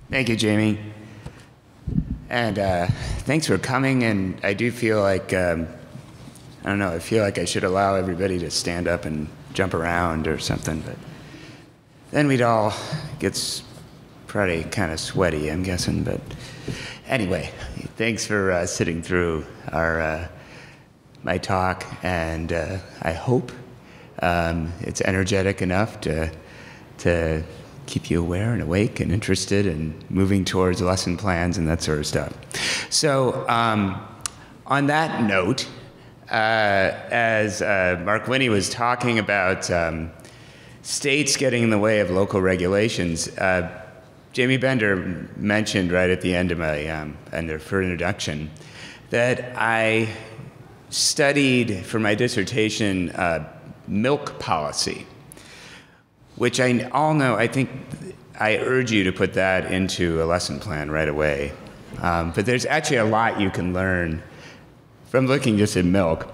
Thank you, Jamie. And thanks for coming. And I do feel like, I don't know, I feel like I should allow everybody to stand up and jump around or something. But then we'd all get probably kind of sweaty, I'm guessing. But anyway, thanks for sitting through my talk. And I hope it's energetic enough to keep you aware and awake and interested and moving towards lesson plans and that sort of stuff. So on that note, as Mark Winnie was talking about states getting in the way of local regulations, Jamie Bender mentioned right at the end of my for introduction that I studied for my dissertation milk policy, which I all know. I think I urge you to put that into a lesson plan right away. But there's actually a lot you can learn from looking just at milk.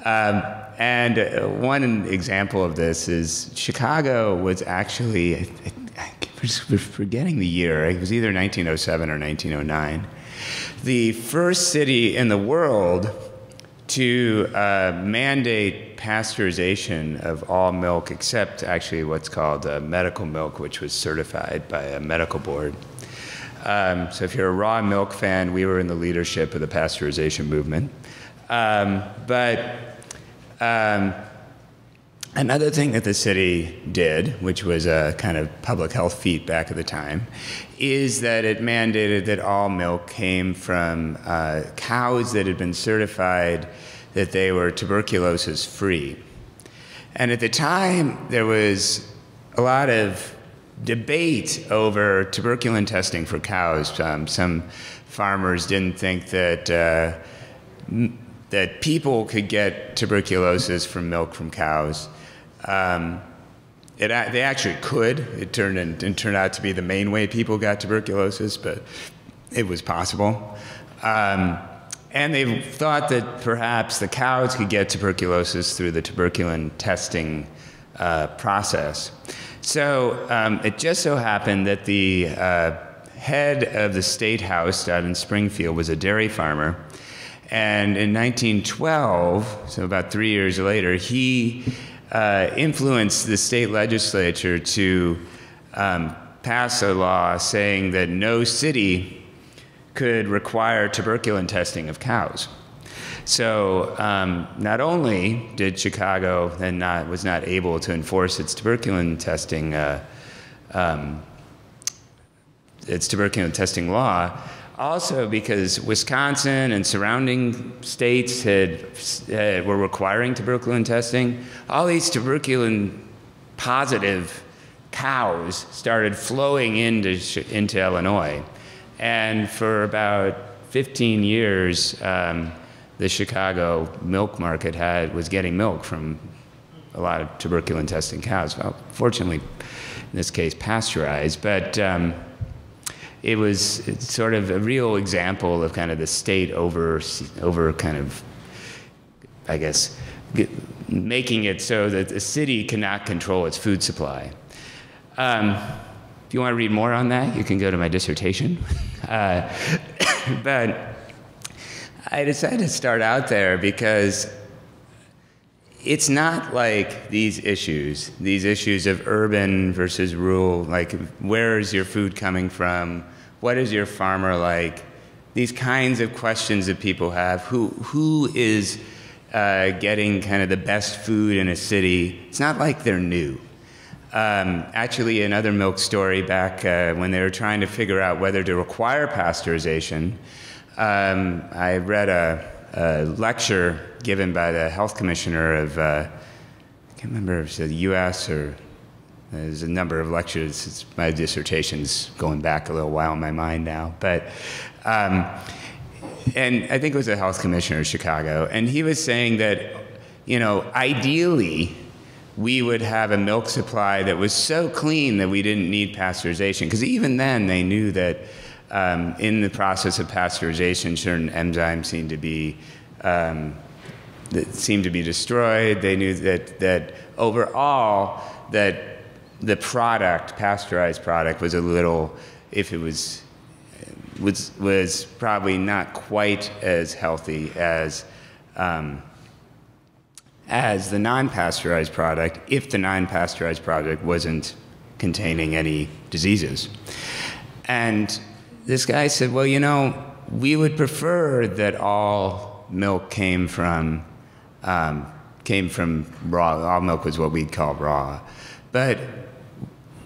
And one example of this is Chicago was actually, I keep forgetting the year, it was either 1907 or 1909, the first city in the world to mandate pasteurization of all milk except actually what's called medical milk, which was certified by a medical board. So if you're a raw milk fan, we were in the leadership of the pasteurization movement. Another thing that the city did, which was a kind of public health feat back at the time, is that it mandated that all milk came from cows that had been certified that they were tuberculosis-free. And at the time, there was a lot of debate over tuberculin testing for cows. Some farmers didn't think that that people could get tuberculosis from milk from cows. They actually could. It turned out to be the main way people got tuberculosis, but it was possible. And they thought that perhaps the cows could get tuberculosis through the tuberculin testing process. So it just so happened that the head of the State House out in Springfield was a dairy farmer. And in 1912, so about 3 years later, he influenced the state legislature to pass a law saying that no city could require tuberculin testing of cows. So not only did Chicago then was not able to enforce its tuberculin testing law, also because Wisconsin and surrounding states were requiring tuberculin testing, all these tuberculin positive cows started flowing into Illinois. And for about 15 years, the Chicago milk market was getting milk from a lot of tuberculin testing cows. Well, fortunately, in this case, pasteurized, but it's sort of a real example of kind of the state over kind of, I guess, making it so that the city cannot control its food supply. If you want to read more on that, you can go to my dissertation. But I decided to start out there because it's not like these issues of urban versus rural, like where is your food coming from? What is your farmer like? These kinds of questions that people have. Who is getting kind of the best food in a city? It's not like they're new. Actually, another milk story back when they were trying to figure out whether to require pasteurization, I read a lecture given by the health commissioner of, I can't remember if it was the US or there's a number of lectures. My dissertation's going back a little while in my mind now. But, and I think it was the health commissioner of Chicago, and he was saying that, ideally, we would have a milk supply that was so clean that we didn't need pasteurization. Because even then, they knew that in the process of pasteurization, certain enzymes seemed to be destroyed. They knew that overall, that the pasteurized product, was a little if it was probably not quite as healthy as the non-pasteurized product, if the non-pasteurized product wasn't containing any diseases. And this guy said, well, you know, we would prefer that all milk came from raw. All milk was what we'd call raw. But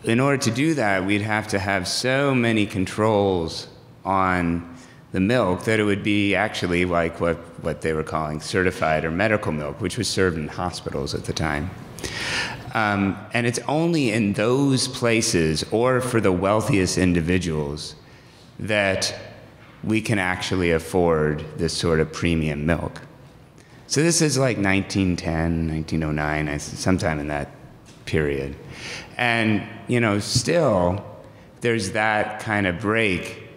in order to do that, we'd have to have so many controls on the milk that it would be actually like what they were calling certified or medical milk, which was served in hospitals at the time. And it's only in those places or for the wealthiest individuals that we can actually afford this sort of premium milk. So this is like 1910, 1909, sometime in that period. And, you know, still there's that kind of break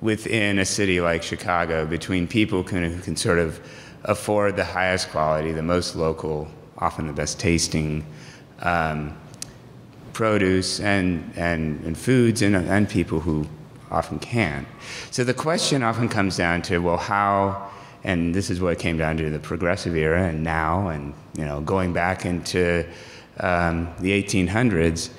within a city like Chicago between people who can sort of afford the highest quality, the most local, often the best tasting produce and foods, and people who often can't. So the question often comes down to, well, how, and this is what it came down to the progressive era and now, and you know, going back into the 1800s,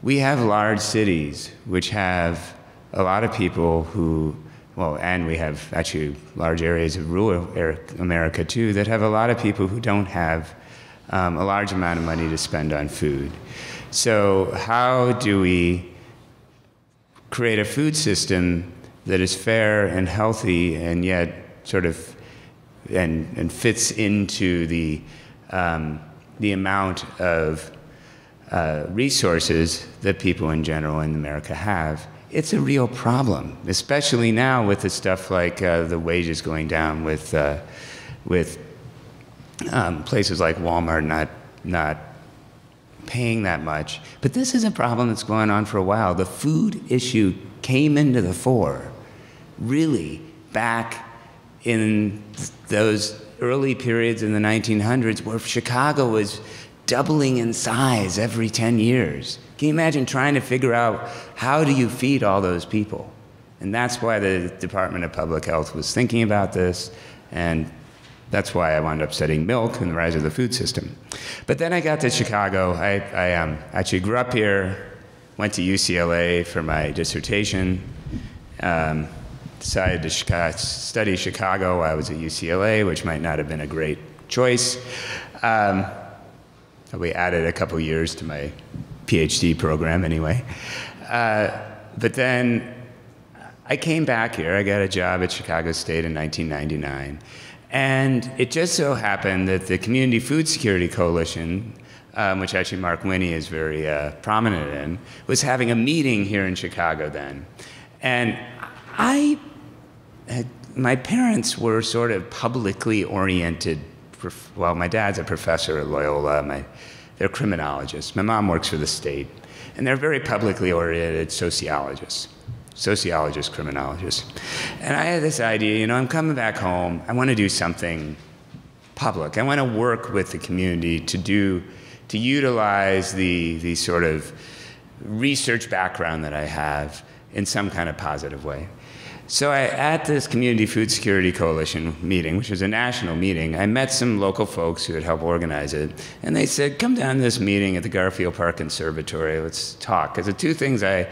we have large cities which have a lot of people who, well, and we have actually large areas of rural America too that have a lot of people who don't have a large amount of money to spend on food. So how do we create a food system that is fair and healthy and yet sort of and fits into the amount of resources that people in general in America have? It's a real problem, especially now with the stuff like the wages going down with places like Walmart not paying that much. But this is a problem that's going on for a while. The food issue came into the fore really back in those early periods in the 1900s where Chicago was doubling in size every 10 years. Can you imagine trying to figure out how do you feed all those people? And that's why the Department of Public Health was thinking about this, and that's why I wound up studying milk and the rise of the food system. But then I got to Chicago. I actually grew up here, went to UCLA for my dissertation, decided to study Chicago while I was at UCLA, which might not have been a great choice. We added a couple years to my Ph.D. program anyway. But then I came back here. I got a job at Chicago State in 1999. And it just so happened that the Community Food Security Coalition, which actually Mark Winnie is very prominent in, was having a meeting here in Chicago then. And my parents were sort of publicly oriented. Well, my dad's a professor at Loyola. They're criminologists. My mom works for the state. And they're very publicly oriented sociologists, criminologists. And I had this idea, you know, I'm coming back home. I want to do something public. I want to work with the community to utilize the sort of research background that I have in some kind of positive way. So at this Community Food Security Coalition meeting, which was a national meeting, I met some local folks who had helped organize it. And they said, come down to this meeting at the Garfield Park Conservatory, let's talk. Because the two things I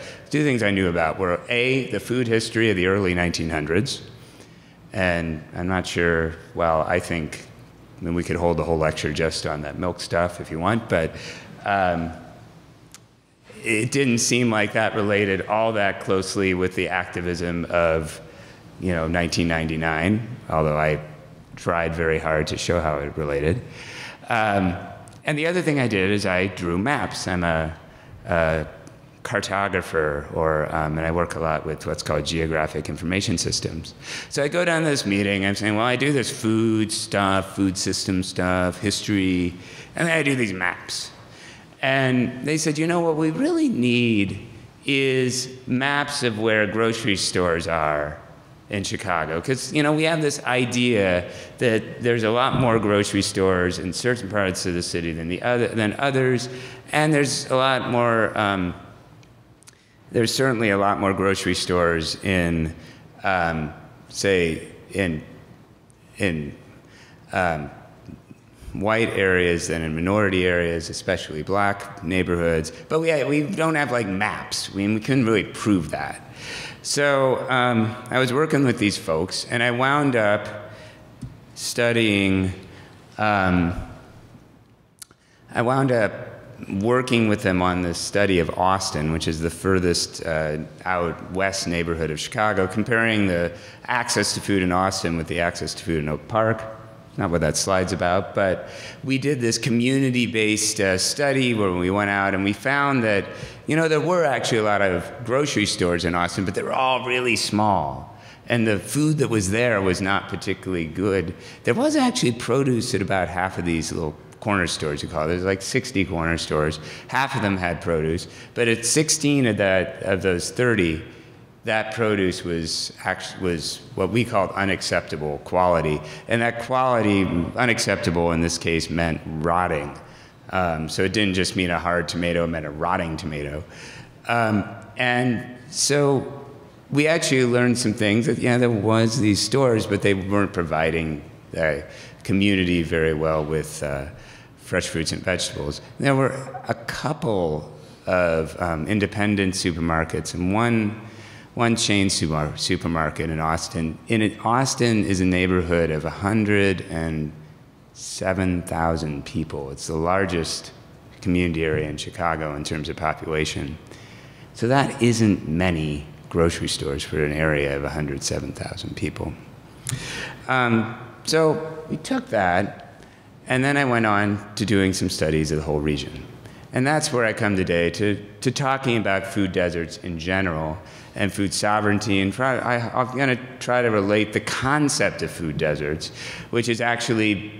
knew about were A, the food history of the early 1900s. And I'm not sure, well, I mean, we could hold the whole lecture just on that milk stuff if you want, but it didn't seem like that related all that closely with the activism of, you know, 1999, although I tried very hard to show how it related. And the other thing I did is I drew maps. I'm a cartographer, and I work a lot with what's called geographic information systems. So I go down to this meeting, I'm saying, well, I do this food stuff, food system stuff, history, and then I do these maps. And they said, you know, what we really need is maps of where grocery stores are in Chicago. Because, you know, we have this idea that there's a lot more grocery stores in certain parts of the city than others, and there's a lot more there's certainly a lot more grocery stores in, say, in white areas than in minority areas, especially black neighborhoods. But we don't have like maps. We couldn't really prove that. So I was working with these folks, and I wound up studying. I wound up working with them on the study of Austin, which is the furthest out west neighborhood of Chicago, comparing the access to food in Austin with the access to food in Oak Park. Not what that slide's about, but we did this community-based study where we went out and we found that, you know, there were actually a lot of grocery stores in Austin, but they were all really small. And the food that was there was not particularly good. There was actually produce at about half of these little corner stores, you call it. There's like 60 corner stores. Half of them had produce, but at 16 of those 30, that produce was what we called unacceptable quality. And that quality, unacceptable in this case, meant rotting. So it didn't just mean a hard tomato, it meant a rotting tomato. And so we actually learned some things that, yeah, there was these stores, but they weren't providing the community very well with fresh fruits and vegetables. There were a couple of independent supermarkets, and one chain supermarket in Austin. Austin is a neighborhood of 107,000 people. It's the largest community area in Chicago in terms of population. So that isn't many grocery stores for an area of 107,000 people. So we took that, and then I went on to doing some studies of the whole region. And that's where I come today to talking about food deserts in general and food sovereignty. And I'm going to try to relate the concept of food deserts, which has actually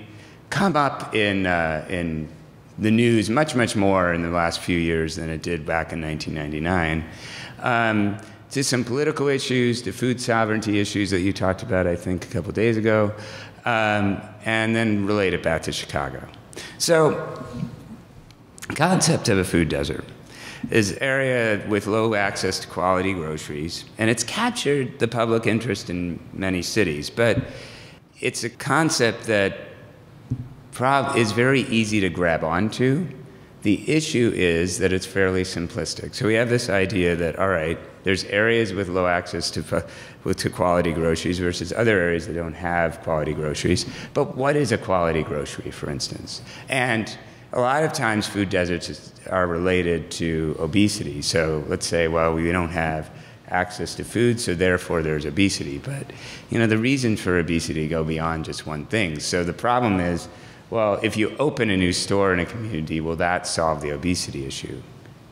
come up in the news much, much more in the last few years than it did back in 1999. To some political issues, to food sovereignty issues that you talked about, I think, a couple days ago, and then relate it back to Chicago. So, the concept of a food desert is an area with low access to quality groceries, and it's captured the public interest in many cities, but it's a concept that is very easy to grab onto. The issue is that it's fairly simplistic. So we have this idea that, all right, there's areas with low access to quality groceries versus other areas that don't have quality groceries. But what is a quality grocery, for instance? And a lot of times food deserts are related to obesity. So let's say, well, we don't have access to food, so therefore there's obesity. But, you know, the reasons for obesity go beyond just one thing. So the problem is, well, if you open a new store in a community, will that solve the obesity issue?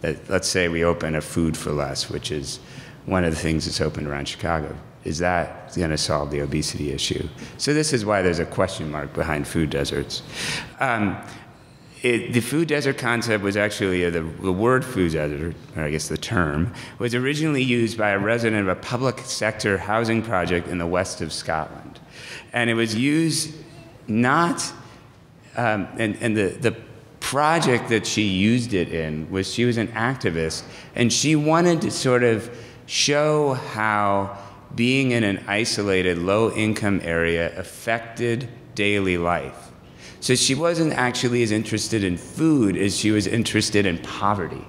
Let's say we open a Food for Less, which is one of the things that's open around Chicago. Is that going to solve the obesity issue? So this is why there's a question mark behind food deserts. The food desert concept was actually, the word food desert, or I guess the term, was originally used by a resident of a public sector housing project in the west of Scotland. And it was used not, and the project that she used it in was, she was an activist, and she wanted to sort of show how being in an isolated, low-income area affected daily life. So she wasn't actually as interested in food as she was interested in poverty,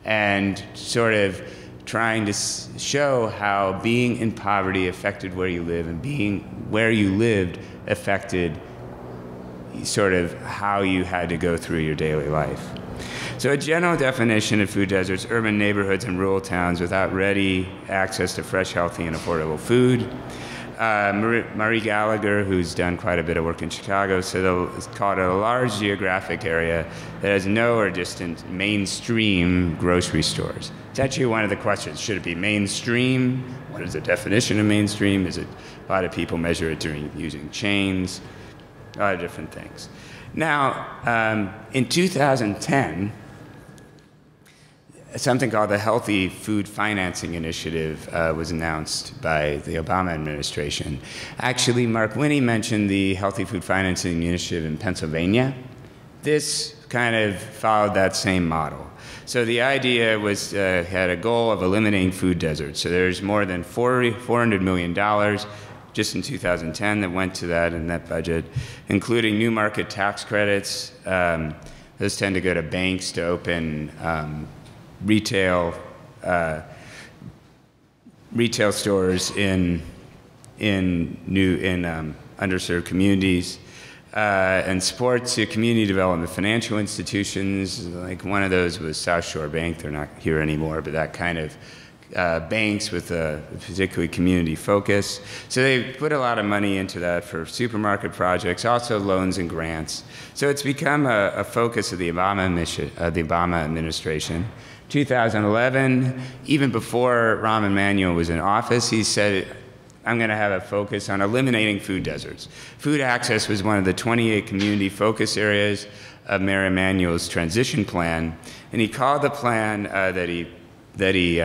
and sort of trying to show how being in poverty affected where you live, and being where you lived affected sort of how you had to go through your daily life. So a general definition of food deserts: urban neighborhoods and rural towns without ready access to fresh, healthy, and affordable food. Marie Gallagher, who's done quite a bit of work in Chicago, called it a large geographic area that has no or distant mainstream grocery stores. It's actually one of the questions. Should it be mainstream? What is the definition of mainstream? Is it, a lot of people measure it using chains, a lot of different things. Now, in 2010, something called the Healthy Food Financing Initiative was announced by the Obama administration. Actually, Mark Winnie mentioned the Healthy Food Financing Initiative in Pennsylvania. this kind of followed that same model. So the idea was, had a goal of eliminating food deserts. So there's more than $400 million just in 2010 that went to that in that budget, including new market tax credits. Those tend to go to banks to open retail stores in underserved communities, and support to community development financial institutions. Like one of those was South Shore Bank. They're not here anymore, but that kind of banks with a particularly community focus. So they put a lot of money into that for supermarket projects, also loans and grants. So it's become a focus of the Obama administration. 2011, even before Rahm Emanuel was in office, he said, I'm going to have a focus on eliminating food deserts. Food access was one of the 28 community focus areas of Mayor Emanuel's transition plan, and he called the plan that he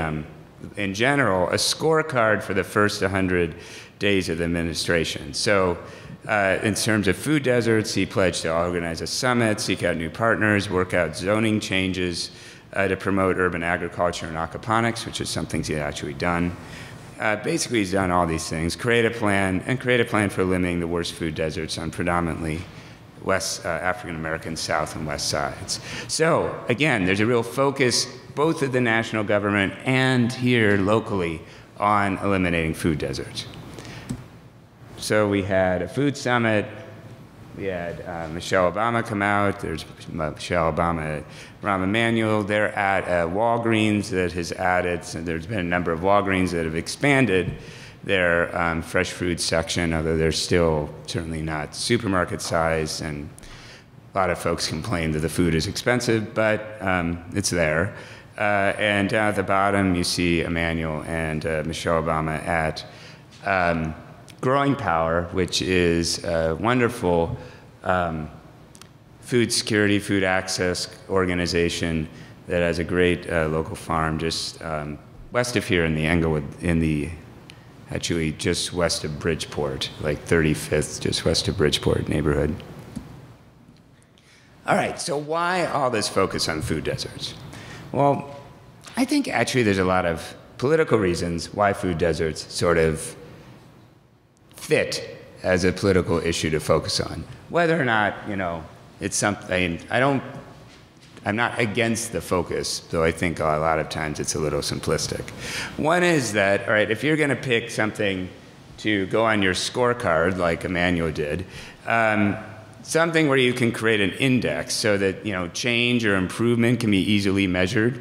in general, a scorecard for the first 100 days of the administration. So in terms of food deserts, he pledged to organize a summit, seek out new partners, work out zoning changes to promote urban agriculture and aquaponics, which is something he's actually done. Basically, he's done all these things, create a plan for eliminating the worst food deserts on predominantly African-American South and West sides. So again, there's a real focus both at the national government and here locally on eliminating food deserts. So we had a food summit. We had Michelle Obama come out. There's Michelle Obama, Rahm Emanuel. They're at Walgreens that has added, so there's been a number of Walgreens that have expanded their fresh food section, although they're still certainly not supermarket size, and a lot of folks complain that the food is expensive, but it's there. And down at the bottom, you see Emanuel and Michelle Obama at Growing Power, which is a wonderful food security, food access organization that has a great local farm just west of here in the Englewood, actually just west of Bridgeport, like 35th, just west of Bridgeport neighborhood. All right, so why all this focus on food deserts? Well, I think actually there's a lot of political reasons why food deserts sort of fit as a political issue to focus on. Whether or not, it's something, I'm not against the focus, though I think a lot of times it's a little simplistic. One is that, all right, if you're going to pick something to go on your scorecard, like Emanuel did, something where you can create an index so that change or improvement can be easily measured,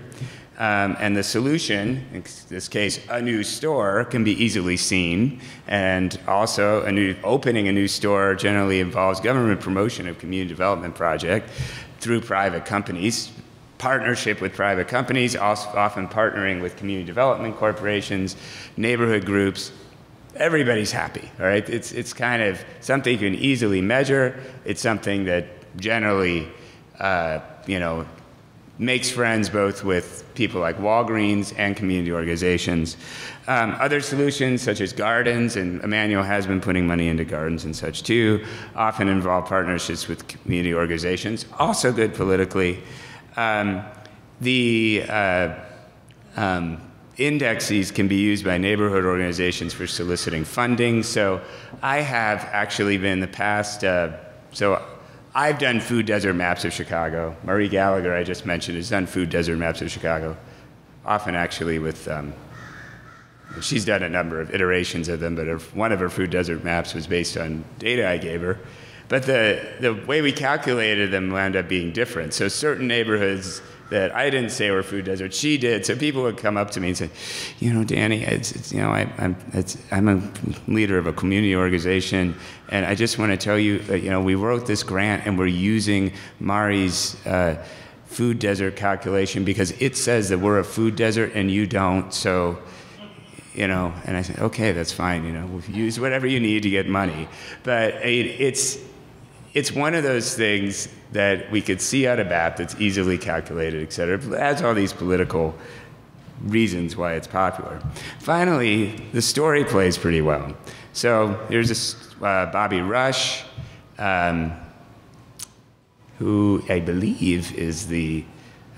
and the solution, in this case, a new store, can be easily seen, and also opening a new store generally involves government promotion of community development project through private companies, partnership with private companies, often partnering with community development corporations, neighborhood groups. Everybody's happy, all right? It's kind of something you can easily measure. It's something that generally, makes friends both with people like Walgreens and community organizations. Other solutions, such as gardens, and Emanuel has been putting money into gardens and such too, often involve partnerships with community organizations, also good politically. Indexes can be used by neighborhood organizations for soliciting funding. So I have actually been in the past, I've done food desert maps of Chicago. Marie Gallagher, I just mentioned, has done food desert maps of Chicago, often actually with, she's done a number of iterations of them, but one of her food desert maps was based on data I gave her. But the way we calculated them wound up being different. So certain neighborhoods that I didn't say were food deserts, she did. So people would come up to me and say, Danny, I'm a leader of a community organization, and I just want to tell you that, we wrote this grant and we're using Mari's food desert calculation because it says that we're a food desert and you don't. So, and I said, okay, that's fine. We'll use whatever you need to get money. But it's one of those things that we could see out of BAP that's easily calculated, et cetera. It adds all these political reasons why it's popular. Finally, the story plays pretty well. So here's this Bobby Rush. who I believe is the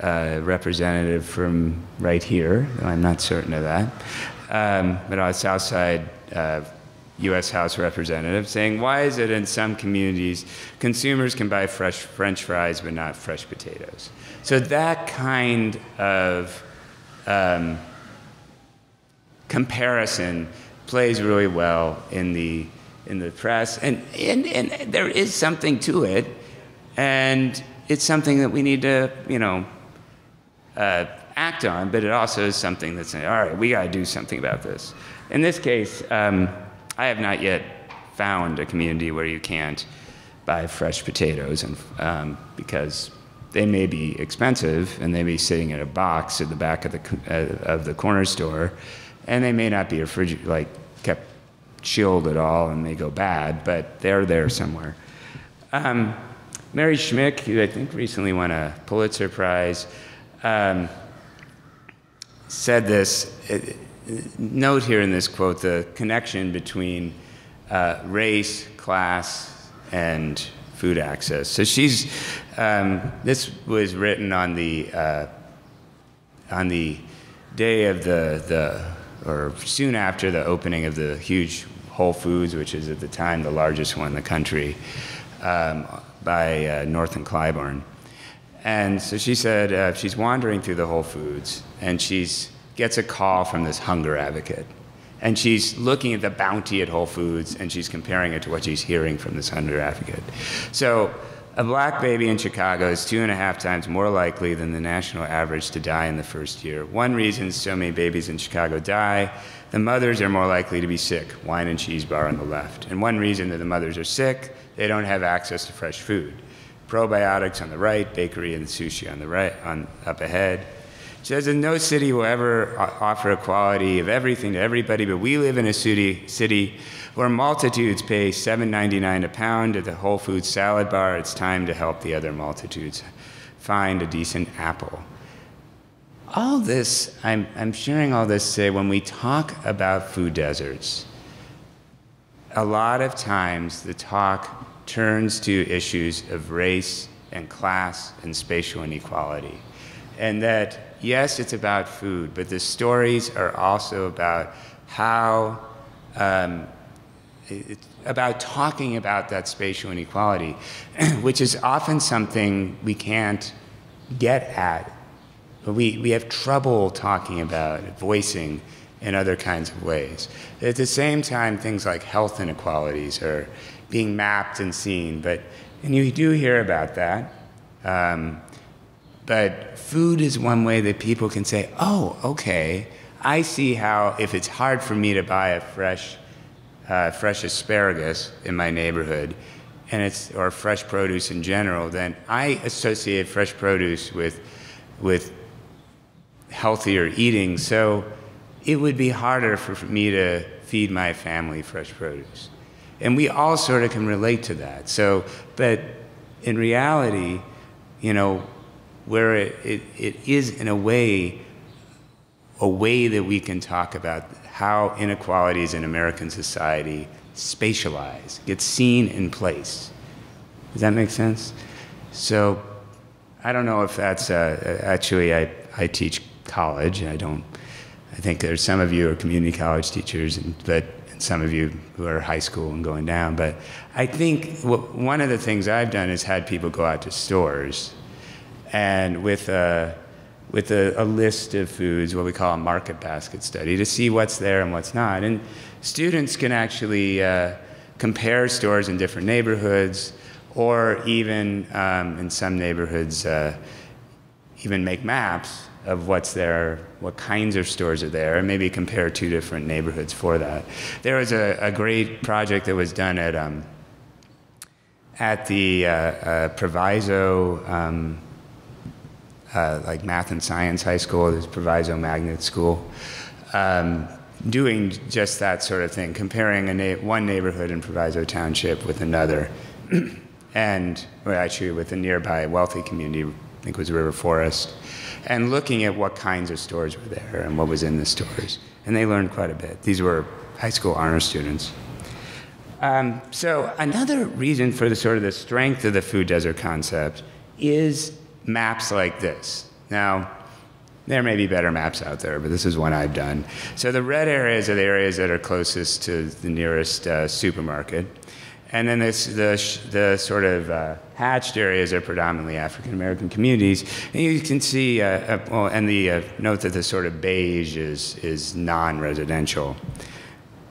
representative from right here, though I'm not certain of that, but a Southside U.S. House representative, saying, why is it in some communities consumers can buy fresh French fries but not fresh potatoes? So that kind of comparison plays really well in the press, and there is something to it, and it's something that we need to, act on, but it also is something that's saying, all right, we got to do something about this. In this case, I have not yet found a community where you can't buy fresh potatoes, and because they may be expensive and they may be sitting in a box at the back of the corner store, and they may not be kept chilled at all and may go bad, but they're there somewhere. Mary Schmick, who I think recently won a Pulitzer Prize, said this. Note here in this quote the connection between race, class, and food access. So she's, this was written on the day of or soon after the opening of the huge Whole Foods, which is at the time the largest one in the country, by North and Clybourne. And so she said she's wandering through the Whole Foods, and gets a call from this hunger advocate. And she's looking at the bounty at Whole Foods, and she's comparing it to what she's hearing from this hunger advocate. So a black baby in Chicago is 2.5 times more likely than the national average to die in the first year. One reason so many babies in Chicago die, the mothers are more likely to be sick, wine and cheese bar on the left. And one reason that the mothers are sick, they don't have access to fresh food. Probiotics on the right, bakery and sushi on the right, up ahead. She says that no city will ever offer equality of everything to everybody, but we live in a city where multitudes pay $7.99 a pound at the Whole Foods salad bar. It's time to help the other multitudes find a decent apple. All this, I'm sharing all this to say, when we talk about food deserts, a lot of times the talk turns to issues of race and class and spatial inequality. And that, yes, it's about food, but the stories are also about how, about talking about that spatial inequality, which is often something we can't get at. We have trouble talking about it, voicing in other kinds of ways. At the same time, things like health inequalities are being mapped and seen, and you do hear about that. But food is one way that people can say, oh, okay, I see how if it's hard for me to buy a fresh asparagus in my neighborhood, or fresh produce in general, then I associate fresh produce with healthier eating, so it would be harder for me to feed my family fresh produce. And we all sort of can relate to that. So, but in reality, where it is in a way that we can talk about how inequalities in American society spatialize, get seen in place. Does that make sense? So I don't know if that's, actually I teach college, and I think there's some of you are community college teachers, and some of you who are high school and going down, but I think one of the things I've done is had people go out to stores and with a list of foods, what we call a market basket study, to see what's there and what's not. And students can actually compare stores in different neighborhoods, or even in some neighborhoods, even make maps of what's there, what kinds of stores are there, and maybe compare 2 different neighborhoods for that. There was a great project that was done at the Proviso, like math and science high school, this Proviso magnet school, doing just that sort of thing, comparing one neighborhood in Proviso Township with another, and actually with a nearby wealthy community, I think it was River Forest, and looking at what kinds of stores were there and what was in the stores. And they learned quite a bit. These were high school honor students. So another reason for the sort of the strength of the food desert concept is maps like this. Now, there may be better maps out there, but this is one I've done. So the red areas are the areas that are closest to the nearest supermarket. And then the sort of hatched areas are predominantly African-American communities. And you can see, note that the sort of beige is non-residential.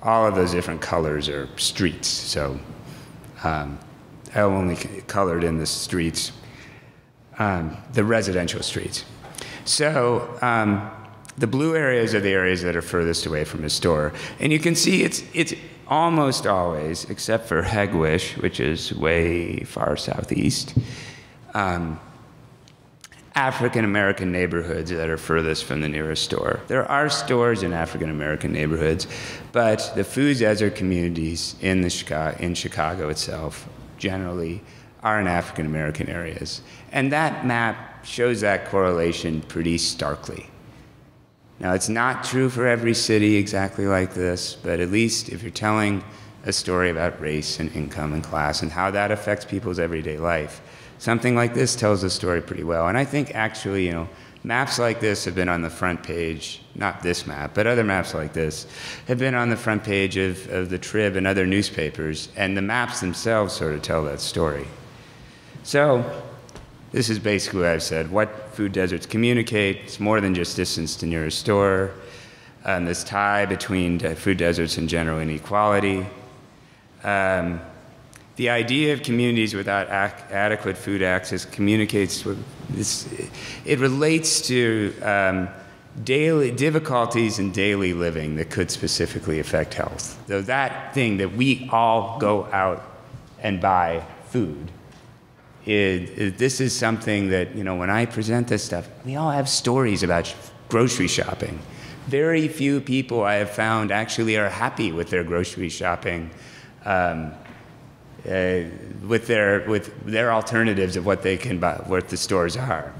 All of those different colors are streets. So I only colored in the streets, the residential streets. So the blue areas are the areas that are furthest away from a store. And you can see it's almost always, except for Hegwish, which is way far southeast, African-American neighborhoods that are furthest from the nearest store. There are stores in African-American neighborhoods, but the food desert communities in Chicago itself generally are in African-American areas. And that map shows that correlation pretty starkly. Now, it's not true for every city exactly like this, but at least if you're telling a story about race and income and class and how that affects people's everyday life, something like this tells the story pretty well. And I think actually, maps like this have been on the front page, not this map, but other maps like this, have been on the front page of the Trib and other newspapers, and the maps themselves sort of tell that story. So, this is basically what I've said. What food deserts communicate, it's more than just distance to nearest store. This tie between food deserts and general inequality. The idea of communities without adequate food access communicates with this. It relates to daily difficulties in daily living that could specifically affect health. So that thing that we all go out and buy food. This is something that, when I present this stuff, we all have stories about grocery shopping. Very few people I have found actually are happy with their grocery shopping, with their alternatives of what they can buy, what the stores are.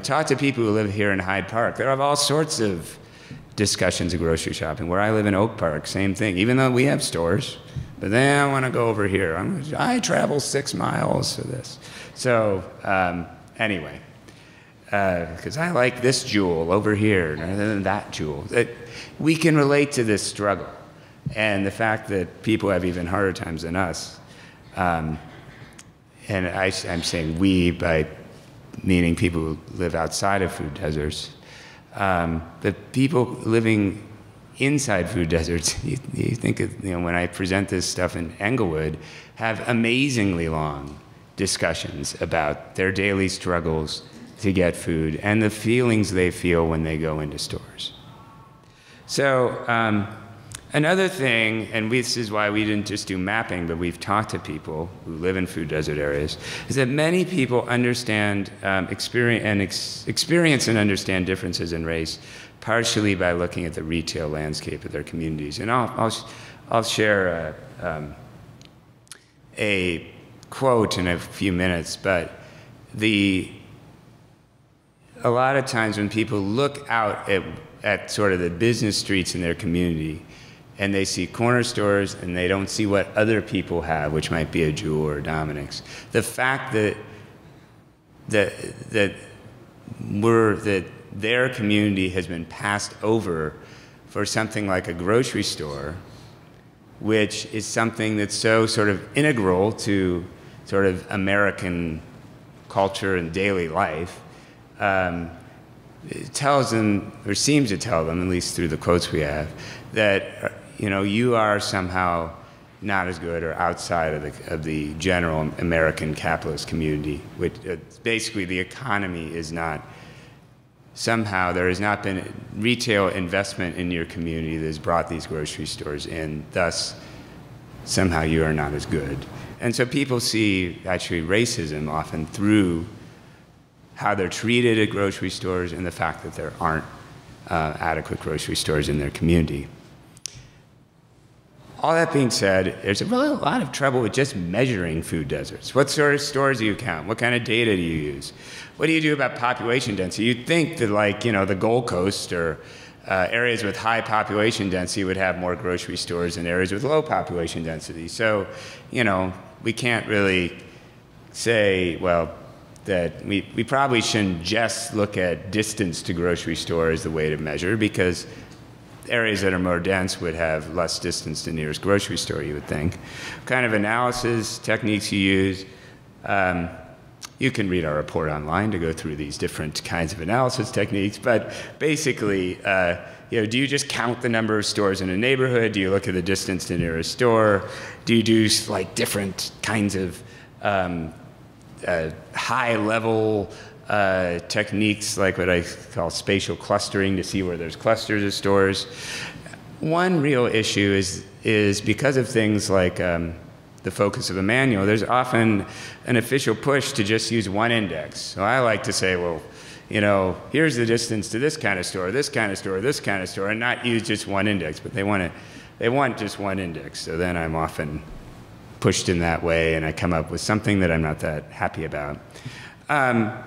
Talk to people who live here in Hyde Park. They have all sorts of discussions of grocery shopping. Where I live in Oak Park, same thing. Even though we have stores. But then I want to go over here. I travel 6 miles for this. So anyway, because I like this jewel over here rather than that jewel. We can relate to this struggle and the fact that people have even harder times than us. And I'm saying we by meaning people who live outside of food deserts. But people living inside food deserts, you think of, when I present this stuff in Englewood, have amazingly long discussions about their daily struggles to get food and the feelings they feel when they go into stores. So another thing, and this is why we didn't just do mapping, but we've talked to people who live in food desert areas, is that many people understand, experience and understand differences in race partially by looking at the retail landscape of their communities. And I'll share a quote in a few minutes, but a lot of times when people look out at sort of the business streets in their community and they see corner stores and they don't see what other people have, which might be a Jewel or a Dominic's, the fact that their community has been passed over for something like a grocery store, which is something that's so sort of integral to sort of American culture and daily life, it tells them, or seems to tell them, at least through the quotes we have, that you are somehow not as good or outside of the general American capitalist community, which basically the economy is not. Somehow there has not been retail investment in your community that has brought these grocery stores in, thus somehow you are not as good. And so people see actually racism often through how they're treated at grocery stores and the fact that there aren't adequate grocery stores in their community. All that being said, there's really a lot of trouble with just measuring food deserts. What sort of stores do you count? What kind of data do you use? What do you do about population density? You'd think that, like, the Gold Coast or areas with high population density would have more grocery stores than areas with low population density. So, you know, we can't really say, well, that we probably shouldn't just look at distance to grocery store as the way to measure, because areas that are more dense would have less distance to nearest grocery store, you would think. What kind of analysis techniques you use. You can read our report online to go through these different kinds of analysis techniques, but basically, you know, do you just count the number of stores in a neighborhood? Do you look at the distance to nearest store? Do you do like different kinds of high-level techniques, like what I call spatial clustering, to see where there's clusters of stores? One real issue is because of things like the focus of a manual, there's often an official push to just use one index. So I like to say, well, you know, here's the distance to this kind of store, this kind of store, this kind of store, and not use just one index, but they want just one index. So then I'm often pushed in that way, and I come up with something that I'm not that happy about. I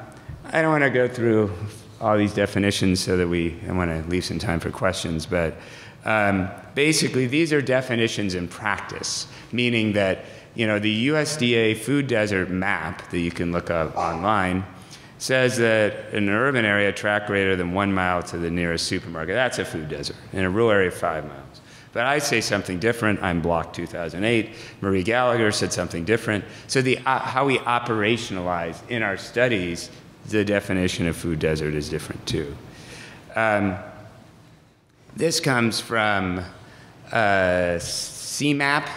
don't want to go through all these definitions so that I want to leave some time for questions, but basically these are definitions in practice, meaning that, you know, the USDA food desert map that you can look up online says that in an urban area, track greater than 1 mile to the nearest supermarket, that's a food desert. In a rural area, 5 miles. But I say something different. I'm Block 2008. Marie Gallagher said something different. So how we operationalize in our studies the definition of food desert is different too. This comes from CMAP.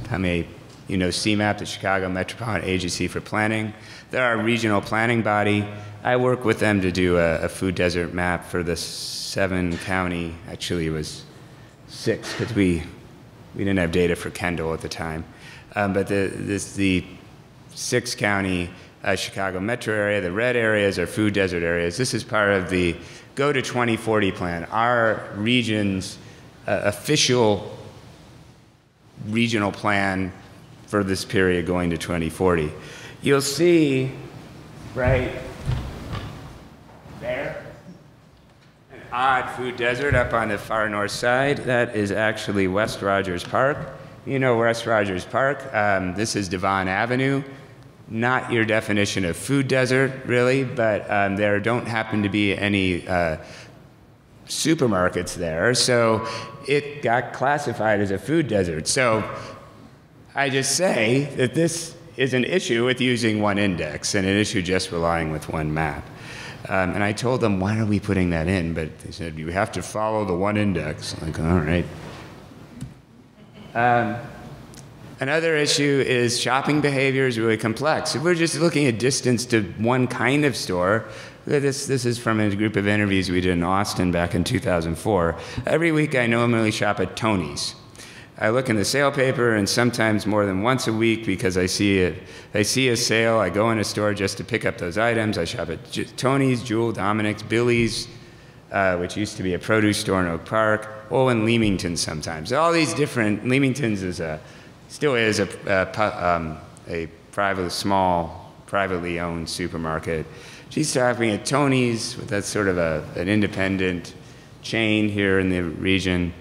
How many you know CMAP, the Chicago Metropolitan Agency for Planning? They're our regional planning body. I work with them to do a food desert map for the 7-county, actually it was 6, because we didn't have data for Kendall at the time. But the 6-county Chicago metro area, the red areas are food desert areas. This is part of the Go to 2040 plan, our region's official regional plan for this period going to 2040. You'll see right there an odd food desert up on the far north side. That is actually West Rogers Park. You know West Rogers Park. This is Devon Avenue. Not your definition of food desert, really, but there don't happen to be any supermarkets there, so it got classified as a food desert. So I just say that this is an issue with using one index and an issue just relying with one map. And I told them, why are we putting that in? But they said, you have to follow the one index. I'm like, all right. Another issue is shopping behavior is really complex. If we're just looking at distance to one kind of store, this is from a group of interviews we did in Austin back in 2004. Every week I normally shop at Tony's. I look in the sale paper, and sometimes more than once a week, because I see a sale, I go in a store just to pick up those items. I shop at Tony's, Jewel, Dominic's, Billy's, which used to be a produce store in Oak Park, and Leamington's sometimes. All these different, Leamington's still is a small, privately owned supermarket. She's shopping at Tony's, that's sort of an independent chain here in the region.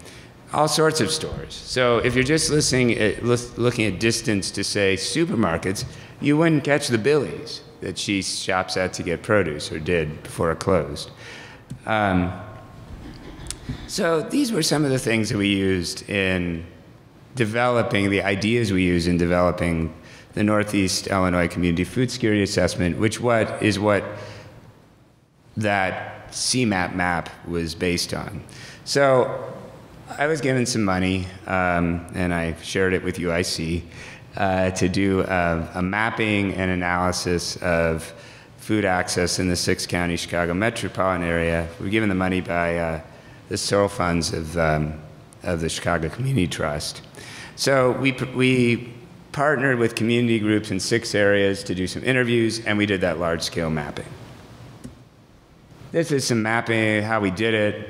All sorts of stores. So if you're just looking at distance to, say, supermarkets, you wouldn't catch the Billy's that she shops at to get produce, or did before it closed. So these were some of the things that we used in developing, the ideas we use in developing the Northeast Illinois Community Food Security Assessment, which is what that CMAP map was based on. So I was given some money, and I shared it with UIC, to do a mapping and analysis of food access in the 6-county Chicago metropolitan area. We were given the money by the Searle funds of the Chicago Community Trust. So we partnered with community groups in 6 areas to do some interviews, and we did that large-scale mapping. This is some mapping, how we did it.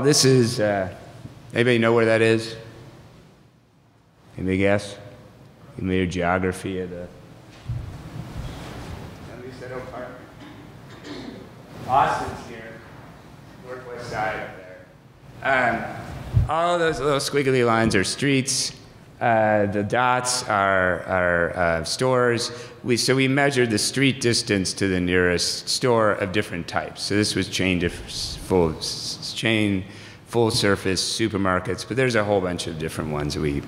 This is, anybody know where that is? Anybody guess? Anybody know geography of the... Somebody said Oak Park. Austin's here. northwest side up there. All of those little squiggly lines are streets. The dots are stores. So we measured the street distance to the nearest store of different types. So this was full surface supermarkets, but there's a whole bunch of different ones that we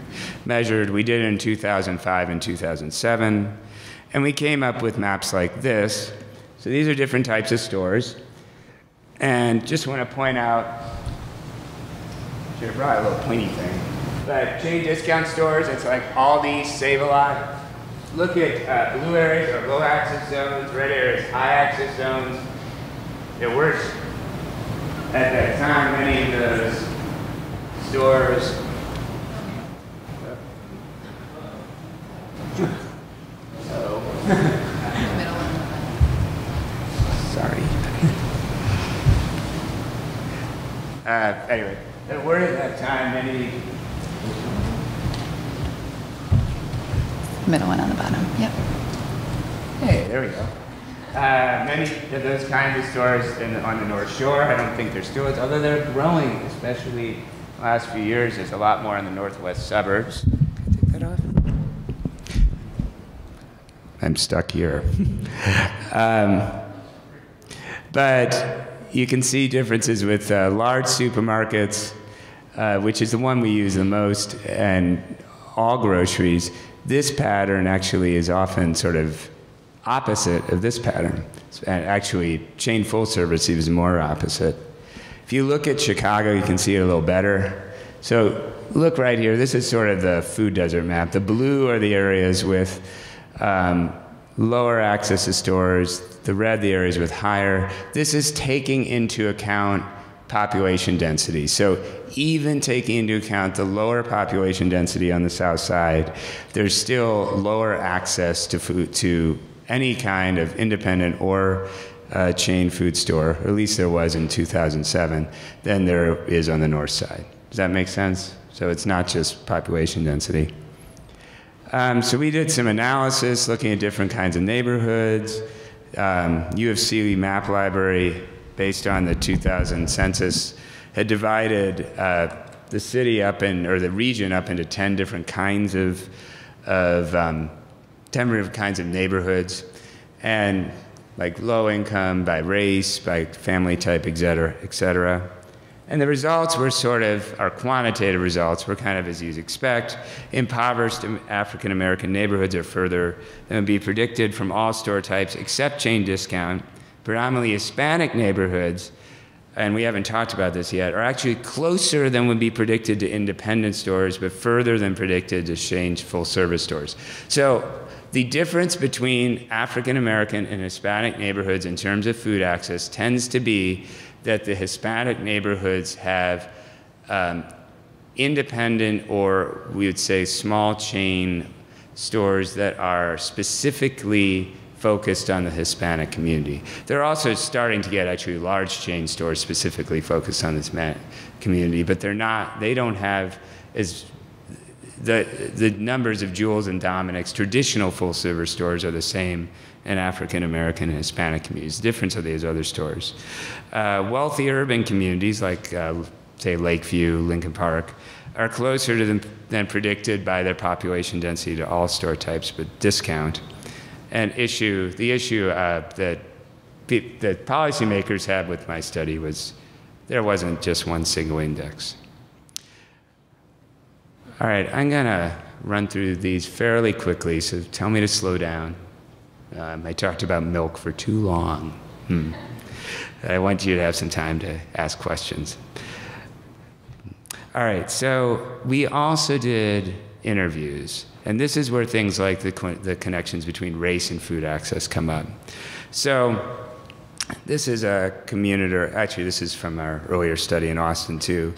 measured. We did it in 2005 and 2007, and we came up with maps like this. So these are different types of stores. And just want to point out, should have brought a little pointy thing, but chain discount stores, it's like Aldi, Save-A-Lot. Look at blue areas are low access zones, red areas high access zones. There were, at that time, many of those stores. Sorry. Anyway, there were at that time many. Middle one on the bottom. Yep. Hey, there we go. Many of those kinds of stores on the North Shore. I don't think they're still, although they're growing, especially the last few years. There's a lot more in the northwest suburbs. Can I take that off? I'm stuck here. But you can see differences with large supermarkets, which is the one we use the most, and all groceries. This pattern actually is often sort of opposite of this pattern. And actually, chain full service is more opposite. If you look at Chicago, you can see it a little better. So look right here. This is sort of the food desert map. The blue are the areas with lower access to stores. The red, the areas with higher. This is taking into account population density. So even taking into account the lower population density on the south side, there's still lower access to food, to any kind of independent or chain food store, or at least there was in 2007, than there is on the north side. Does that make sense? So it's not just population density. So we did some analysis looking at different kinds of neighborhoods. U of C map library, based on the 2000 census, had divided the city up or the region up into 10 different kinds of 10 different kinds of neighborhoods, and like low income by race, by family type, et cetera, et cetera. And the results were sort of, our quantitative results were kind of as you'd expect. Impoverished African American neighborhoods are further than would be predicted from all store types except chain discount. Predominantly Hispanic neighborhoods, and we haven't talked about this yet, are actually closer than would be predicted to independent stores, but further than predicted to chain full service stores. So the difference between African American and Hispanic neighborhoods in terms of food access tends to be that the Hispanic neighborhoods have independent, or we would say small chain stores that are specifically focused on the Hispanic community. They're also starting to get actually large chain stores specifically focused on the Hispanic community, but they don't have as the numbers of Jewels and Dominic's traditional full service stores are the same in African American and Hispanic communities. The difference of these other stores. Wealthy urban communities like say Lakeview, Lincoln Park, are closer to them than predicted by their population density to all store types, but discount. And the issue that policymakers had with my study was there wasn't just one single index. All right, I'm gonna run through these fairly quickly, so tell me to slow down. I talked about milk for too long. I want you to have some time to ask questions. All right, so we also did interviews, and this is where things like the connections between race and food access come up. So this is a communiter, actually this is from our earlier study in Austin too,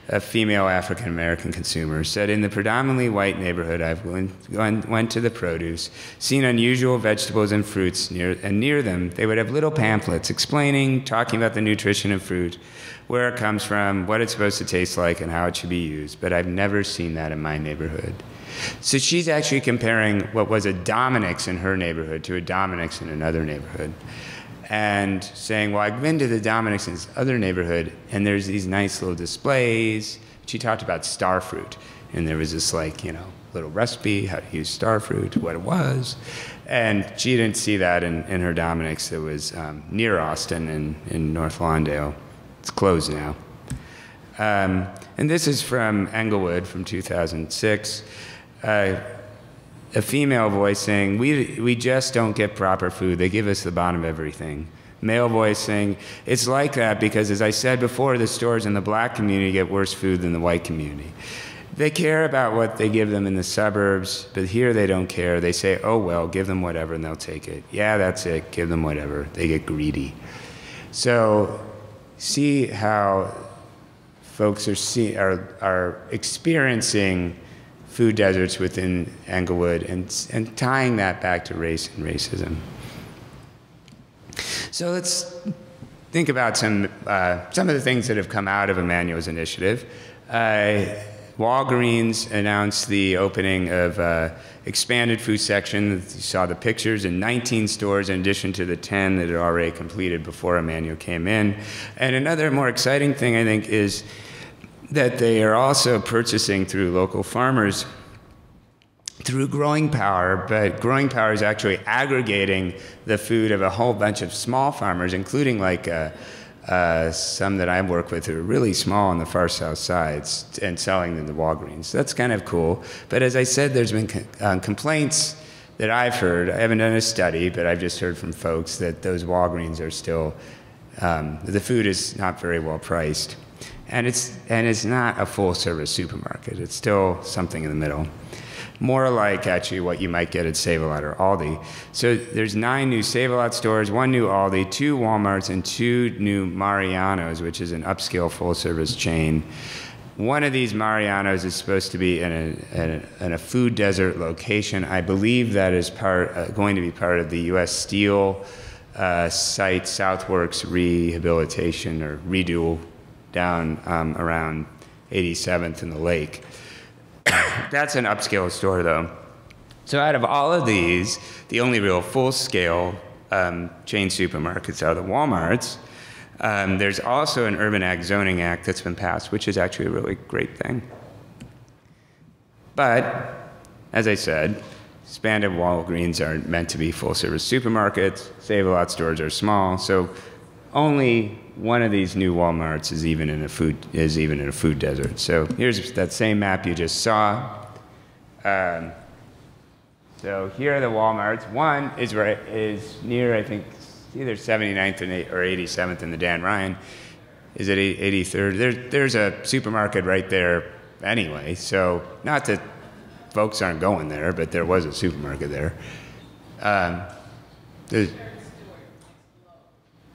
a female African American consumer said, in the predominantly white neighborhood I went to the produce, seen unusual vegetables and fruits near them, they would have little pamphlets explaining, talking about the nutrition of fruit, where it comes from, what it's supposed to taste like, and how it should be used. But I've never seen that in my neighborhood. So she's actually comparing what was a Dominic's in her neighborhood to a Dominic's in another neighborhood. and saying, well, I've been to the Dominic's in this other neighborhood, and there's these nice little displays. She talked about star fruit, and there was this, like, you know, little recipe, how to use star fruit, what it was. And she didn't see that in her Dominic's that was near Austin in North Lawndale. It's closed now. And this is from Englewood from 2006. A female voice saying, we just don't get proper food. They give us the bottom of everything. Male voice saying, it's like that because, as I said before, the stores in the black community get worse food than the white community. They care about what they give them in the suburbs, but here they don't care. They say, oh, well, give them whatever and they'll take it. Yeah, that's it. Give them whatever. They get greedy. So see how folks are experiencing food deserts within Englewood and tying that back to race and racism. So let's think about some of the things that have come out of Emmanuel's initiative. Walgreens announced the opening of expanded food section. You saw the pictures in 19 stores in addition to the 10 that had already completed before Emmanuel came in. And another more exciting thing, I think, is that they are also purchasing through local farmers through growing power, but growing power is actually aggregating the food of a whole bunch of small farmers, including like some that I work with who are really small on the far south sides, and selling them to Walgreens. That's kind of cool. But as I said, there's been complaints that I've heard. I haven't done a study, but I've just heard from folks that those Walgreens are still, the food is not very well priced. And it's not a full-service supermarket. It's still something in the middle. More like, actually, what you might get at Save-A-Lot or Aldi. So there's 9 new Save-A-Lot stores, 1 new Aldi, 2 Walmarts, and 2 new Mariano's, which is an upscale full-service chain. One of these Mariano's is supposed to be in a food desert location. I believe that is going to be part of the U.S. Steel site, Southworks rehabilitation or redo down around 87th and the Lake. That's an upscale store, though. So out of all of these, the only real full-scale chain supermarkets are the Walmarts. There's also an Urban Ag Zoning Act that's been passed, which is actually a really great thing. But, as I said, expanded Walgreens aren't meant to be full-service supermarkets. Save-A-Lot stores are small, so only one of these new Walmarts is even in a food desert. So here's that same map you just saw. So here are the Walmarts. One is near, I think, either 79th or 87th in the Dan Ryan. Is it 83rd? There's a supermarket right there anyway. So not that folks aren't going there, but there was a supermarket there.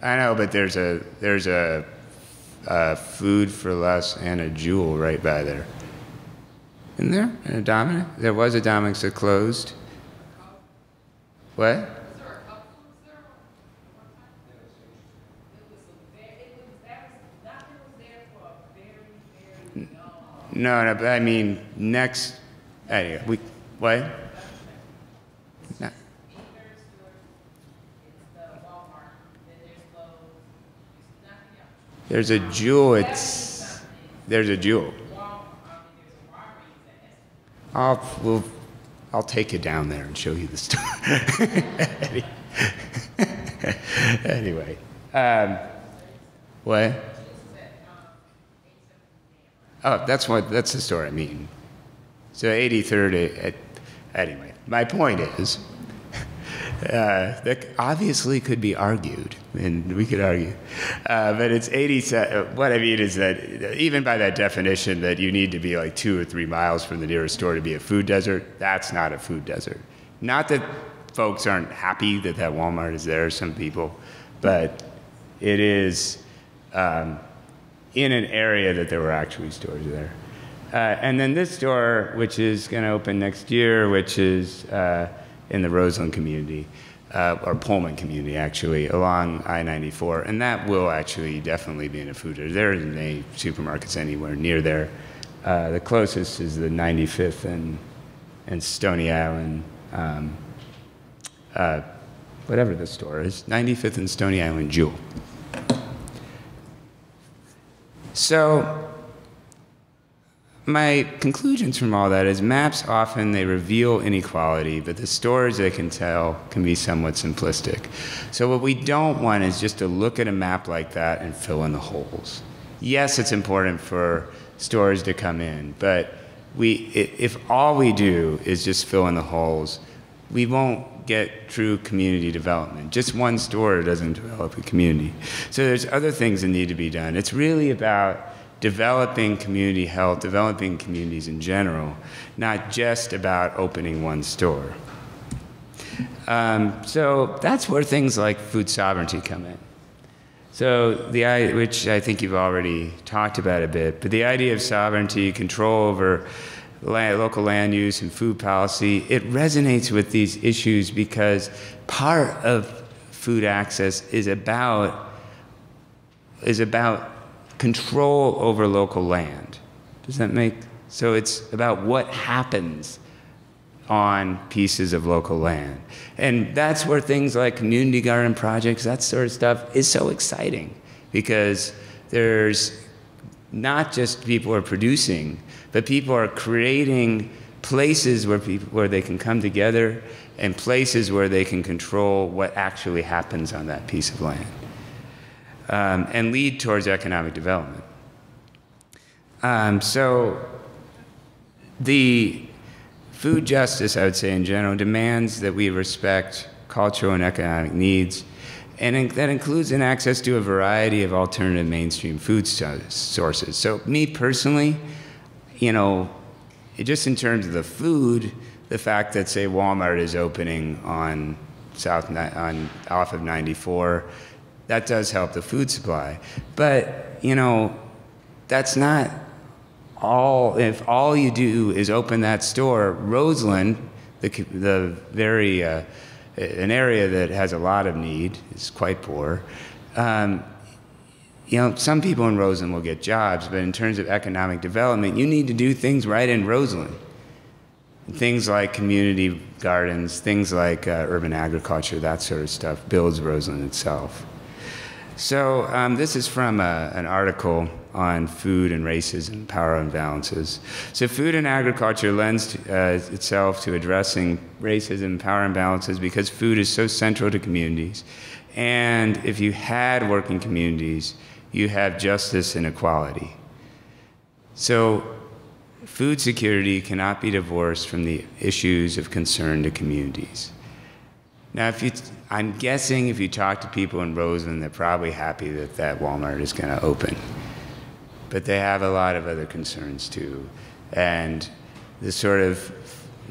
I know, but there's a Food for Less and a Jewel right by there. Isn't there? And a Dominic? There was a Dominic's that closed. What? No, but I mean next. Anyway, what? No. There's a Jewel. There's a Jewel. I'll take you down there and show you the store. Anyway, what? Oh, that's the store I mean. So 83rd. Anyway, my point is that obviously could be argued, and we could argue, but it's 87. What I mean is that even by that definition, that you need to be like 2 or 3 miles from the nearest store to be a food desert. That's not a food desert. Not that folks aren't happy that Walmart is there. Some people, but it is in an area that there were actually stores there. And then this store, which is going to open next year, which is in the Roseland community, or Pullman community, actually, along I-94. And that will actually definitely be in a food desert. There isn't any supermarkets anywhere near there. The closest is the 95th and Stony Island. whatever the store is, 95th and Stony Island Jewel. So my conclusions from all that is maps often, they reveal inequality, but the stories they can tell can be somewhat simplistic. So what we don't want is just to look at a map like that and fill in the holes. Yes, it's important for stores to come in, but if all we do is just fill in the holes, we won't get true community development. Just one store doesn't develop a community. So there's other things that need to be done. It's really about developing community health, developing communities in general, not just about opening one store. So that's where things like food sovereignty come in. So which I think you've already talked about a bit, but the idea of sovereignty, control over local land use and food policy, it resonates with these issues because part of food access is about control over local land. Does that make, so it's about what happens on pieces of local land. And that's where things like community garden projects, that sort of stuff is so exciting because there's not just people are producing, but people are creating places where they can come together and places where they can control what actually happens on that piece of land. And lead towards economic development. So the food justice, I would say in general, demands that we respect cultural and economic needs, and that includes an access to a variety of alternative mainstream food sources. So me personally, you know, just in terms of the food, the fact that, say, Walmart is opening on off of 94, that does help the food supply. But, you know, that's not all. If all you do is open that store, Roseland, an area that has a lot of need, is quite poor. You know, some people in Roseland will get jobs, but in terms of economic development, you need to do things right in Roseland. Things like community gardens, things like urban agriculture, that sort of stuff builds Roseland itself. So this is from an article on food and racism, power imbalances. So food and agriculture lends itself to addressing racism and power imbalances because food is so central to communities. And if you had working communities, you have justice and equality. So food security cannot be divorced from the issues of concern to communities. Now, I'm guessing if you talk to people in Roseland, they're probably happy that Walmart is going to open. But they have a lot of other concerns too. And the sort of,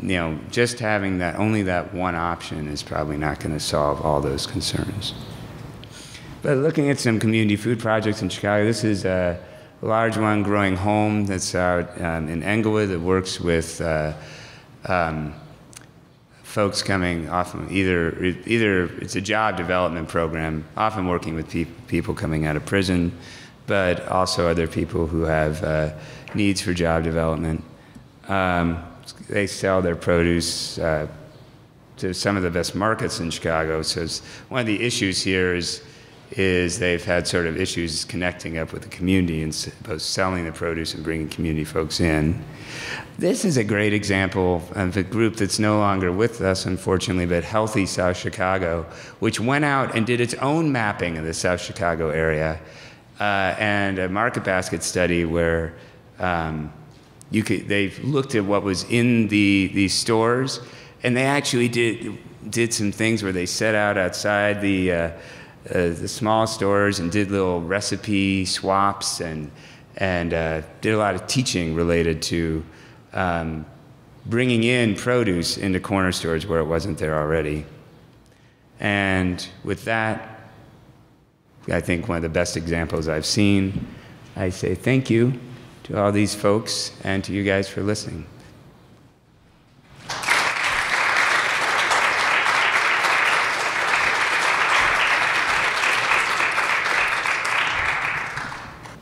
you know, just having only that one option is probably not going to solve all those concerns. But looking at some community food projects in Chicago, this is a large one, Growing Home, that's out in Englewood, that works with folks coming often, either it's a job development program, often working with people coming out of prison, but also other people who have needs for job development. They sell their produce to some of the best markets in Chicago. So one of the issues here is they've had sort of issues connecting up with the community and both selling the produce and bringing community folks in. This is a great example of a group that's no longer with us, unfortunately, but Healthy South Chicago, which went out and did its own mapping of the South Chicago area and a market basket study where they looked at what was in these stores, and they actually did some things where they set out outside the small stores and did little recipe swaps and did a lot of teaching related to bringing in produce into corner stores where it wasn't there already. And with that, I think one of the best examples I've seen. I say thank you to all these folks and to you guys for listening.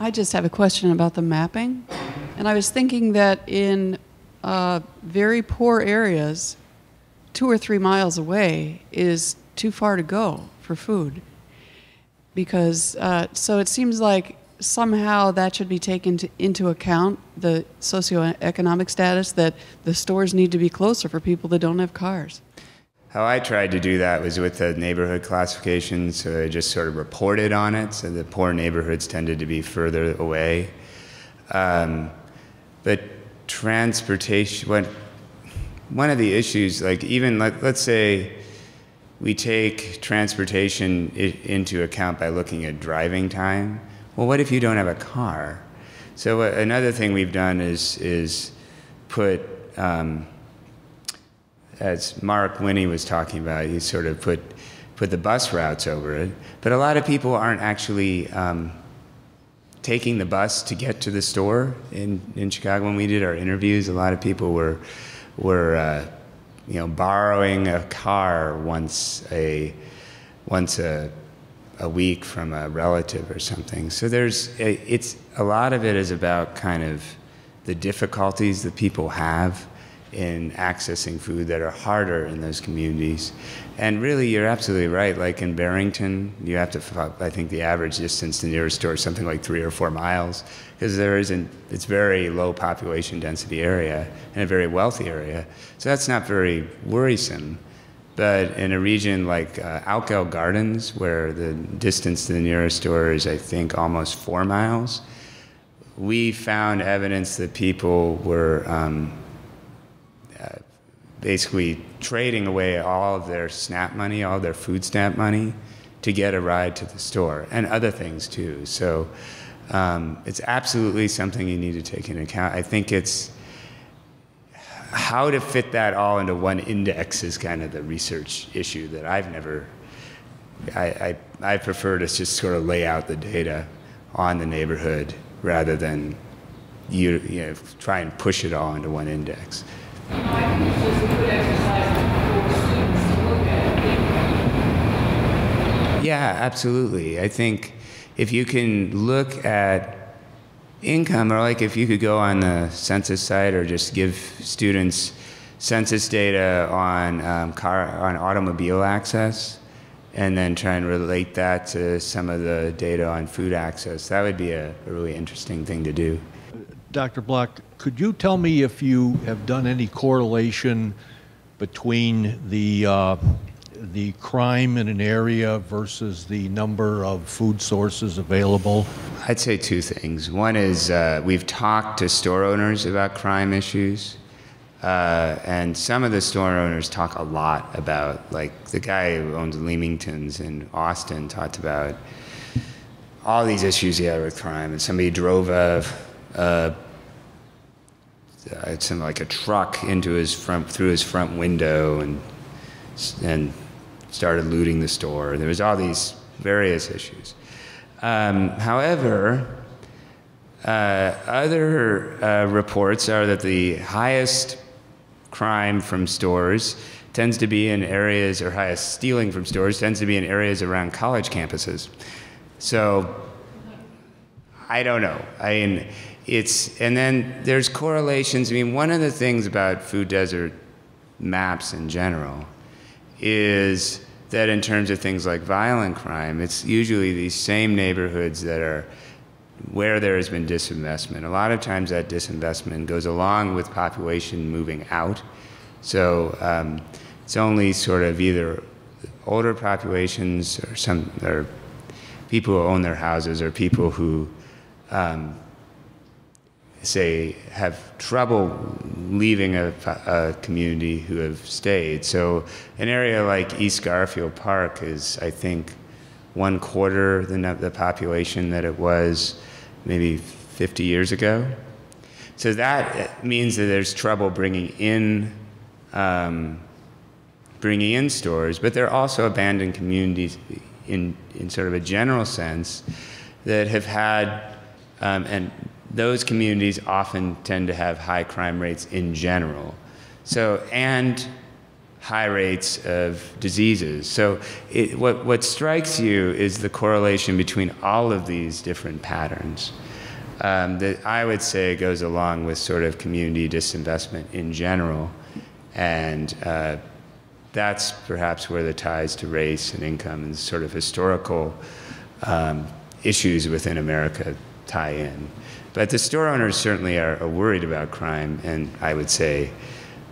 I just have a question about the mapping. And I was thinking that in very poor areas, 2 or 3 miles away is too far to go for food. Because, so it seems like somehow that should be taken into account, the socioeconomic status, that the stores need to be closer for people that don't have cars. How I tried to do that was with the neighborhood classification, so I just sort of reported on it, so the poor neighborhoods tended to be further away. But transportation, one of the issues, like even, let's say we take transportation into account by looking at driving time. Well, what if you don't have a car? So another thing we've done is put, as Mark Winnie was talking about, he sort of put the bus routes over it. But a lot of people aren't actually taking the bus to get to the store in Chicago. When we did our interviews, a lot of people were borrowing a car once a week from a relative or something. So it's a lot of it is about kind of the difficulties that people have in accessing food that are harder in those communities. And really, you're absolutely right. Like in Barrington, you have to, I think the average distance to the nearest store is something like 3 or 4 miles, because it's very low population density area and a very wealthy area. So that's not very worrisome. But in a region like Alkel Gardens, where the distance to the nearest store is, I think, almost 4 miles, we found evidence that people were basically trading away all of their SNAP money, all of their food stamp money, to get a ride to the store, and other things too. So it's absolutely something you need to take into account. I think it's how to fit that all into one index is kind of the research issue that I prefer to just sort of lay out the data on the neighborhood rather than you know try and push it all into one index. I think it's just a good exercise for students to look at. Yeah, absolutely. I think if you can look at income, or like if you could go on the census site or just give students census data on on automobile access, and then try and relate that to some of the data on food access, that would be a really interesting thing to do. Dr. Block, could you tell me if you have done any correlation between the crime in an area versus the number of food sources available? I'd say 2 things. One is we've talked to store owners about crime issues, and some of the store owners talk a lot about, like the guy who owns Leamington's in Austin talked about all these issues he had with crime, and somebody drove like a truck into through his front window and started looting the store. There was all these various issues. However, other reports are that the highest crime from stores tends to be in areas, or highest stealing from stores tends to be in areas around college campuses. So I don't know. And then there's correlations. I mean, one of the things about food desert maps in general is that in terms of things like violent crime, it's usually these same neighborhoods that are where there has been disinvestment. A lot of times that disinvestment goes along with population moving out. So it's only sort of either older populations or people who own their houses, or people who say have trouble leaving a community who have stayed. So an area like East Garfield Park is, I think, 1/4 the population that it was maybe 50 years ago. So that means that there's trouble bringing in stores, but there are also abandoned communities in sort of a general sense that have had, and those communities often tend to have high crime rates in general. So, and high rates of diseases. So what strikes you is the correlation between all of these different patterns that I would say goes along with sort of community disinvestment in general, and that's perhaps where the ties to race and income and sort of historical issues within America tie in. But the store owners certainly are worried about crime, and I would say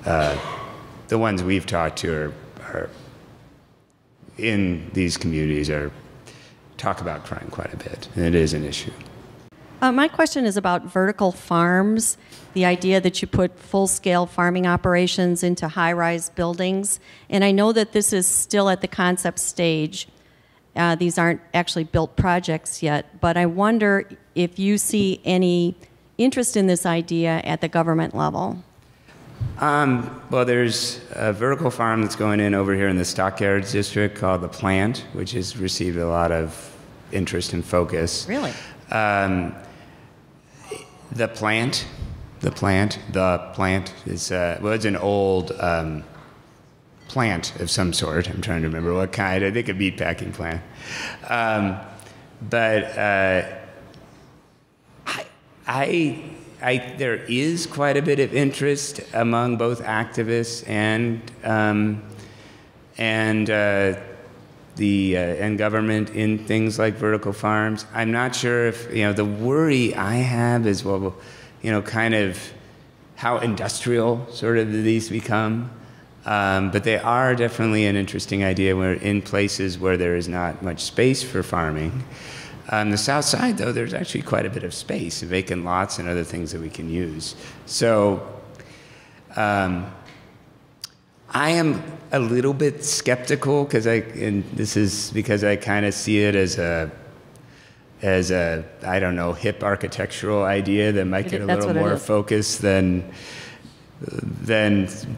the ones we've talked to are in these communities talk about crime quite a bit, and it is an issue. My question is about vertical farms, the idea that you put full-scale farming operations into high-rise buildings. And I know that this is still at the concept stage. These aren't actually built projects yet, but I wonder if you see any interest in this idea at the government level. Well, there's a vertical farm that's going in over here in the Stockyards district called The Plant, which has received a lot of interest and focus. Really? The plant is, well, it's an old plant of some sort. I'm trying to remember what kind. I think a meatpacking plant. There is quite a bit of interest among both activists and government in things like vertical farms. I'm not sure if, the worry I have is, well, kind of how industrial sort of these become. But they are definitely an interesting idea where in places where there is not much space for farming. On the south side, though, there's actually quite a bit of space, vacant lots and other things that we can use. So I am a little bit skeptical and this is because I kind of see it as a I don't know, hip architectural idea that might get a little more focus than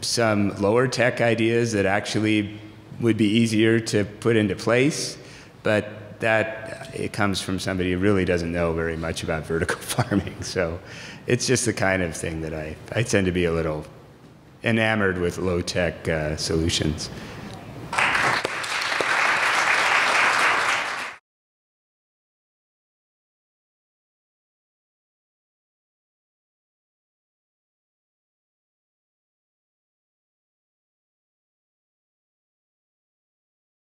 some lower tech ideas that actually would be easier to put into place. But it comes from somebody who really doesn't know very much about vertical farming. So it's just the kind of thing that I tend to be a little enamored with low-tech solutions.